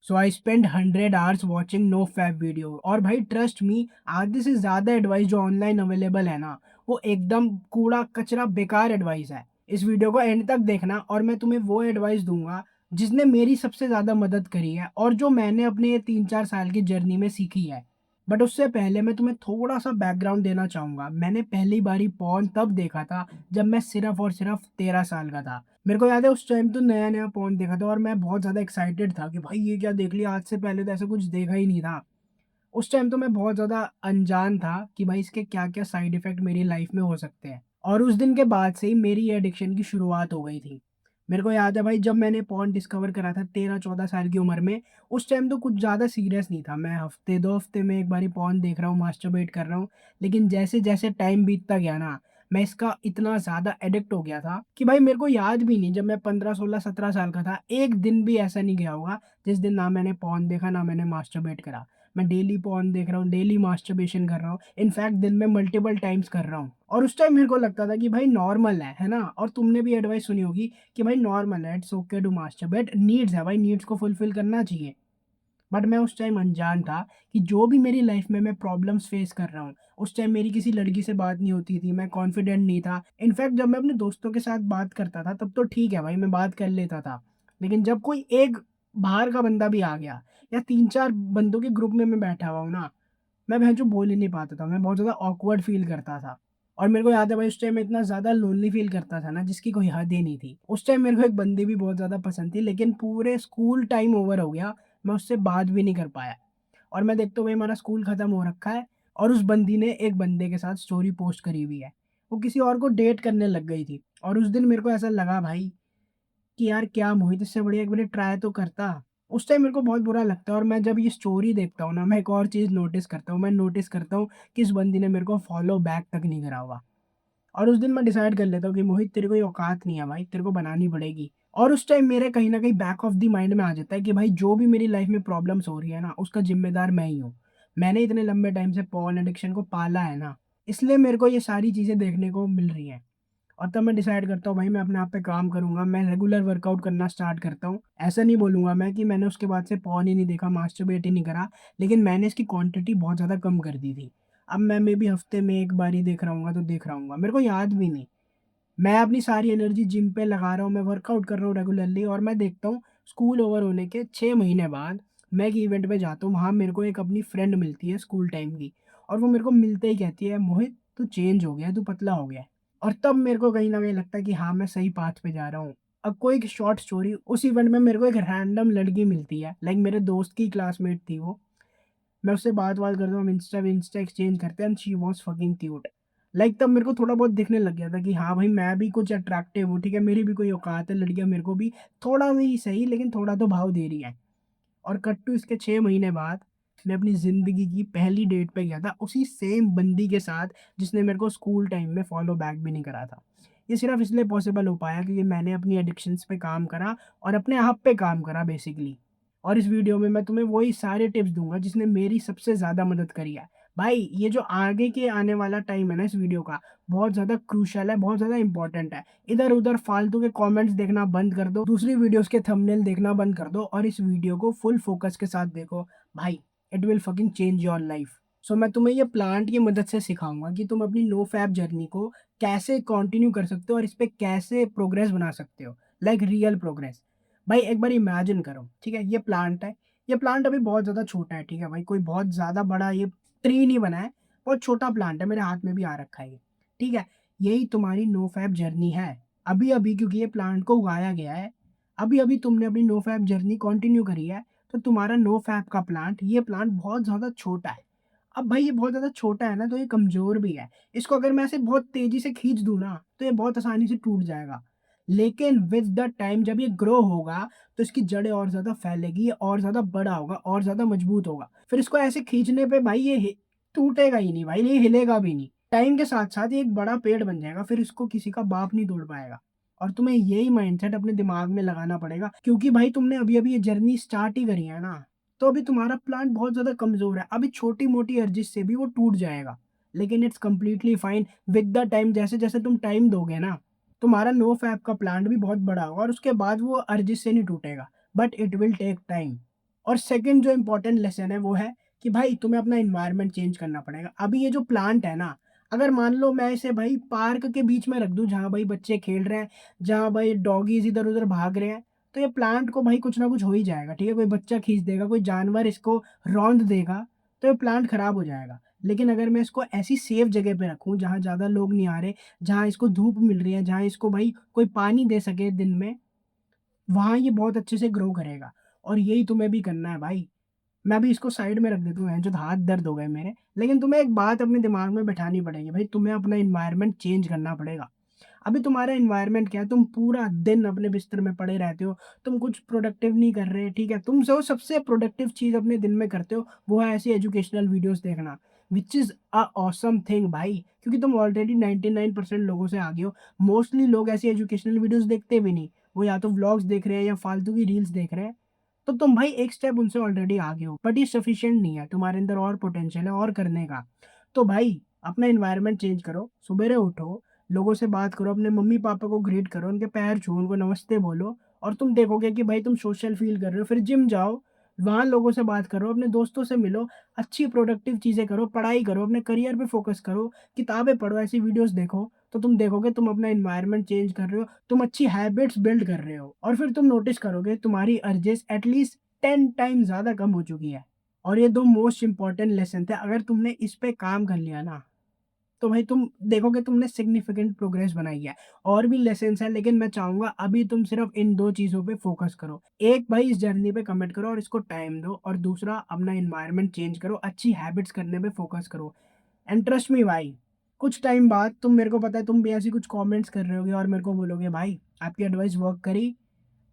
So I spend 100 hours watching no fap video. और भाई trust me, आधे से ज़्यादा एडवाइस जो ऑनलाइन अवेलेबल है ना, वो एकदम कूड़ा कचरा बेकार एडवाइस है। इस वीडियो को एंड तक देखना और मैं तुम्हें वो एडवाइस दूंगा जिसने मेरी सबसे ज़्यादा मदद करी है और जो मैंने अपने ये 3-4 साल की जर्नी में सीखी है। बट उससे पहले मैं तुम्हें थोड़ा सा बैकग्राउंड देना चाहूँगा। मैंने पहली बारी पॉर्न तब देखा था जब मैं सिर्फ और सिर्फ 13 साल का था। मेरे को याद है उस टाइम तो नया-नया पॉर्न देखा था और मैं बहुत ज़्यादा एक्साइटेड था कि भाई ये क्या देख लिया, आज से पहले तो ऐसा कुछ देखा ही नहीं था। उस टाइम तो मैं बहुत ज़्यादा अनजान था कि भाई इसके क्या-क्या साइड इफ़ेक्ट मेरी लाइफ़ में हो सकते हैं। और उस दिन के बाद से ही मेरी ये एडिक्शन की शुरुआत हो गई थी। मेरे को याद है भाई, जब मैंने पॉर्न डिस्कवर करा था 13-14 साल की उम्र में, उस टाइम तो कुछ ज़्यादा सीरियस नहीं था। मैं हफ़्ते 2 हफ़्ते में एक बारी पॉर्न देख रहा हूँ, मास्टरबेट कर रहा हूँ। लेकिन जैसे-जैसे टाइम बीतता गया ना, मैं इसका इतना ज़्यादा एडिक्ट हो गया था कि भाई मेरे को याद भी नहीं, जब मैं 15, 16, 17 साल का था, एक दिन भी ऐसा नहीं गया होगा जिस दिन ना मैंने पॉर्न देखा, ना मैंने मास्टरबेट करा। मैं डेली पॉर्न देख रहा हूँ, डेली मास्टरबेशन कर रहा हूँ, इनफैक्ट दिन में मल्टीपल टाइम्स कर रहा हूँ। और उस टाइम मेरे को लगता था कि भाई नॉर्मल है ना? और तुमने भी एडवाइस सुनी होगी कि भाई नॉर्मल है, it's okay to masturbate, needs है भाई, नीड्स को फुलफिल करना चाहिए। बट मैं उस टाइम अनजान था कि जो भी मेरी लाइफ में मैं प्रॉब्लम्स फेस कर रहा हूँ, उस टाइम मेरी किसी लड़की से बात नहीं होती थी, मैं कॉन्फिडेंट नहीं था। इनफैक्ट जब मैं अपने दोस्तों के साथ बात करता था तब तो ठीक है भाई, मैं बात कर लेता था। लेकिन जब कोई एक बाहर का बंदा भी आ गया या 3-4 बंदों के ग्रुप में मैं बैठा हुआ हूँ ना, मैं भैंचो बोल ही नहीं पाता था, मैं बहुत ज़्यादा ऑकवर्ड फ़ील करता था। और मेरे को याद है भाई, उस टाइम मैं इतना ज़्यादा लोनली फ़ील करता था ना जिसकी कोई हद ही नहीं थी। उस टाइम मेरे को एक बंदी भी बहुत ज़्यादा पसंद थी, लेकिन पूरे स्कूल टाइम ओवर हो गया, मैं उससे बात भी नहीं कर पाया। और मैं देखता हूँ भाई हमारा स्कूल खत्म हो रखा है और उस बंदी ने एक बंदे के साथ स्टोरी पोस्ट करी हुई है। वो किसी और को डेट करने लग गई थी और उस दिन मेरे को ऐसा लगा भाई कि यार क्या मोहित, इससे बढ़िया एक बारी ट्राई तो करता। उस टाइम मेरे को बहुत बुरा लगता है और मैं जब ये स्टोरी देखता हूँ ना, मैं एक और चीज़ नोटिस करता हूँ। मैं नोटिस करता हूँ कि इस बंदी ने मेरे को फॉलो बैक तक नहीं करा हुआ। और उस दिन मैं डिसाइड कर लेता हूँ कि मोहित तेरी कोई औकात नहीं है भाई, तेरे को बनानी पड़ेगी। और उस टाइम मेरे कहीं न कहीं बैक ऑफ द माइंड में आ जाता है कि भाई जो भी मेरी लाइफ़ में प्रॉब्लम्स हो रही है ना, उसका ज़िम्मेदार मैं ही हूँ। मैंने इतने लंबे टाइम से पॉर्न एडिक्शन को पाला है ना, इसलिए मेरे को ये सारी चीज़ें देखने को मिल रही हैं। और तब मैं डिसाइड करता हूँ भाई मैं अपने आप पे काम करूँगा, मैं रेगुलर वर्कआउट करना स्टार्ट करता हूँ। ऐसा नहीं बोलूँगा मैं कि मैंने उसके बाद से पॉर्न ही नहीं देखा, मास्टरबेट ही नहीं करा, लेकिन मैंने इसकी क्वांटिटी बहुत ज़्यादा कम कर दी थी। अब मैं मेबी हफ्ते में 1 बार ही देख रहा हूँगा तो देख रहा हूँगा, मेरे को याद भी नहीं। मैं अपनी सारी एनर्जी जिम पे लगा रहा हूँ, मैं वर्कआउट कर रहा हूँ रेगुलरली और मैं देखता हूँ स्कूल ओवर होने के 6 महीने बाद मैं एक इवेंट पे जाता हूँ, वहाँ मेरे को एक अपनी फ्रेंड मिलती है स्कूल टाइम की और वो मेरे को मिलते ही कहती है, "मोहित तू चेंज हो गया है, तू पतला हो गया है।" और तब मेरे को कहीं न कहीं लगता है कि हाँ, मैं सही पाथ पे जा रहा हूँ। अब कोई एक शॉर्ट स्टोरी, उस इवेंट में मेरे को एक रैंडम लड़की मिलती है, लाइक मेरे दोस्त की क्लासमेट थी वो। मैं उससे बात-वात करता हूँ, हम इंस्टा एक्सचेंज करते हैं and she was fucking cute. Like तब मेरे को थोड़ा बहुत दिखने लग गया था कि हाँ भाई, मैं भी कुछ अट्रैक्टिव हूँ, ठीक है? मेरी भी कोई औकात है, लड़कियाँ मेरे को भी थोड़ा नहीं सही लेकिन थोड़ा तो भाव दे रही हैं। और कट टू इसके 6 महीने बाद मैं अपनी ज़िंदगी की पहली डेट पे गया था, उसी सेम बंदी के साथ जिसने मेरे को स्कूल टाइम में फ़ॉलो बैक भी नहीं करा था। ये सिर्फ़ इसलिए पॉसिबल हो पाया क्योंकि मैंने अपनी एडिक्शंस पे काम करा और अपने आप पे काम करा बेसिकली। और इस वीडियो में मैं तुम्हें वही सारे टिप्स दूँगा जिसने मेरी सबसे ज़्यादा मदद करी है। भाई ये जो आगे के आने वाला टाइम है ना इस वीडियो का, बहुत ज़्यादा क्रूशियल है, बहुत ज़्यादा इम्पोर्टेंट है। इधर-उधर फालतू के कमेंट्स देखना बंद कर दो, दूसरी वीडियोज़ के थंबनेल देखना बंद कर दो और इस वीडियो को फुल फ़ोकस के साथ देखो। भाई it will fucking change your life. So मैं तुम्हें ये प्लांट की मदद से सिखाऊँगा कि तुम अपनी नो फैप जर्नी को कैसे कंटिन्यू कर सकते हो और इस पे कैसे प्रोग्रेस बना सकते हो, लाइक रियल प्रोग्रेस। भाई एक बार इमेजिन करो, ठीक है? ये प्लांट है, ये प्लांट अभी बहुत ज़्यादा छोटा है, ठीक है भाई? कोई बहुत ज़्यादा बड़ा ये ट्री नहीं बना है, बहुत छोटा प्लांट है, मेरे हाथ में भी आ रखा है ये, ठीक है? यही तुम्हारी नो फैप जर्नी है। अभी-अभी क्योंकि ये प्लांट को उगाया गया है, अभी-अभी तुमने अपनी नो फैप जर्नी कंटिन्यू करी है, तो तुम्हारा नो फैप का प्लांट, ये प्लांट बहुत ज़्यादा छोटा है। अब भाई ये बहुत ज़्यादा छोटा है ना, तो ये कमज़ोर भी है। इसको अगर मैं ऐसे बहुत तेज़ी से खींच दूँ ना, तो ये बहुत आसानी से टूट जाएगा। लेकिन विद द टाइम जब ये ग्रो होगा, तो इसकी जड़ें और ज़्यादा फैलेगी, ये और ज़्यादा बड़ा होगा, और ज़्यादा मजबूत होगा। फिर इसको ऐसे खींचने पे भाई ये टूटेगा ही नहीं भाई, ये हिलेगा भी नहीं। टाइम के साथ-साथ ये एक बड़ा पेड़ बन जाएगा, फिर इसको किसी का बाप नहीं तोड़ पाएगा। और तुम्हें यही माइंडसेट अपने दिमाग में लगाना पड़ेगा क्योंकि भाई तुमने अभी-अभी ये जर्नी स्टार्ट ही करी है ना, तो अभी तुम्हारा प्लांट बहुत ज़्यादा कमज़ोर है। अभी छोटी-मोटी अर्जिश से भी वो टूट जाएगा। लेकिन it's completely fine with the time, जैसे-जैसे तुम टाइम दोगे ना, तुम्हारा नो फैप का प्लांट भी बहुत बड़ा होगा और उसके बाद वो अर्जिश से नहीं टूटेगा। But it will take time. और सेकंड जो इम्पोर्टेंट लेसन है वो है कि भाई तुम्हें अपना एनवायरनमेंट चेंज करना पड़ेगा। अभी ये जो प्लांट है ना, अगर मान लो मैं इसे भाई पार्क के बीच में रख दूँ जहाँ भाई बच्चे खेल रहे हैं, जहाँ भाई डॉगीज़ इधर-उधर भाग रहे हैं, तो ये प्लांट को भाई कुछ ना कुछ हो ही जाएगा, ठीक है? कोई बच्चा खींच देगा, कोई जानवर इसको रौंद देगा, तो ये प्लांट खराब हो जाएगा। लेकिन अगर मैं इसको ऐसी सेफ जगह पे रखूँ जहाँ ज़्यादा लोग नहीं आ रहे, जहाँ इसको धूप मिल रही है, जहाँ इसको भाई कोई पानी दे सके दिन में, वहाँ ये बहुत अच्छे से ग्रो करेगा। और यही तुम्हें भी करना है भाई। मैं अभी इसको साइड में रख देता हूँ, जो हाथ दर्द हो गए मेरे। लेकिन तुम्हें एक बात अपने दिमाग में बैठानी पड़ेगी भाई, तुम्हें अपना एनवायरनमेंट चेंज करना पड़ेगा। अभी तुम्हारा एनवायरनमेंट क्या है, तुम पूरा दिन अपने बिस्तर में पड़े रहते हो, तुम कुछ प्रोडक्टिव नहीं कर रहे, ठीक है? तुम जो सबसे प्रोडक्टिव चीज़ अपने दिन में करते हो, वो है ऐसी एजुकेशनल वीडियोज़ देखना, which is a awesome thing भाई, क्योंकि तुम ऑलरेडी 99% लोगों से आगे हो। मोस्टली लोग ऐसी एजुकेशनल वीडियोज़ देखते भी नहीं, वो या तो व्लॉग्स देख रहे हैं या फालतू की रील्स देख रहे हैं। तो तुम भाई एक स्टेप उनसे ऑलरेडी आगे हो, बट ये सफिशिएंट नहीं है, तुम्हारे अंदर और पोटेंशियल है और करने का। तो भाई अपना एनवायरनमेंट चेंज करो, सुबेरे उठो, लोगों से बात करो, अपने मम्मी-पापा को ग्रीट करो, उनके पैर छुओ, उनको नमस्ते बोलो और तुम देखोगे कि भाई तुम सोशल फ़ील कर रहे हो। फिर जिम जाओ, वहाँ लोगों से बात करो, अपने दोस्तों से मिलो, अच्छी प्रोडक्टिव चीज़ें करो, पढ़ाई करो, अपने करियर पे फ़ोकस करो, किताबें पढ़ो, ऐसी वीडियोज़ देखो, तो तुम देखोगे तुम अपना एनवायरनमेंट चेंज कर रहे हो, तुम अच्छी हैबिट्स बिल्ड कर रहे हो और फिर तुम नोटिस करोगे तुम्हारी अर्जेस एटलीस्ट 10 टाइम्स ज़्यादा कम हो चुकी है। और ये 2 मोस्ट इम्पोर्टेंट लेसन थे, अगर तुमने इस पे काम कर लिया ना, तो भाई तुम देखोगे तुमने सिग्निफिकेंट प्रोग्रेस बनाई है। और भी लेसन्स हैं, लेकिन मैं चाहूँगा अभी तुम सिर्फ़ इन 2 चीज़ों पे फ़ोकस करो। एक भाई इस जर्नी पे कमिट करो और इसको टाइम दो और दूसरा अपना एनवायरनमेंट चेंज करो, अच्छी हैबिट्स करने पे फ़ोकस करो। एंड ट्रस्ट मी भाई, कुछ टाइम बाद तुम, मेरे को पता है तुम भी ऐसी कुछ कमेंट्स कर रहे होगे और मेरे को बोलोगे भाई आपकी एडवाइस वर्क करी,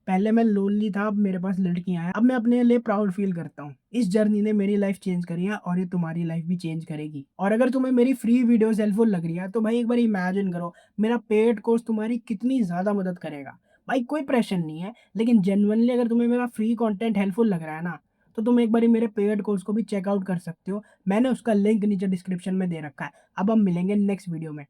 पहले मैं लोनली था, अब मेरे पास लड़कियाँ हैं। अब मैं अपने लिए प्राउड फ़ील करता हूँ। इस जर्नी ने मेरी लाइफ़ चेंज करी है और ये तुम्हारी लाइफ़ भी चेंज करेगी। और अगर तुम्हें मेरी फ्री वीडियोज़ हेल्पफुल लग रही है, तो भाई एक बार इमेजिन करो, मेरा पेड कोर्स तुम्हारी कितनी ज़्यादा मदद करेगा। भाई कोई प्रेशर नहीं है, लेकिन जेनुइनली अगर तुम्हें मेरा फ्री कंटेंट हेल्पफुल लग रहा है ना, तो तुम एक बारी मेरे पेड कोर्स को भी चेक आउट कर सकते हो। मैंने उसका लिंक नीचे डिस्क्रिप्शन में दे रखा है। अब हम मिलेंगे नेक्स्ट वीडियो में।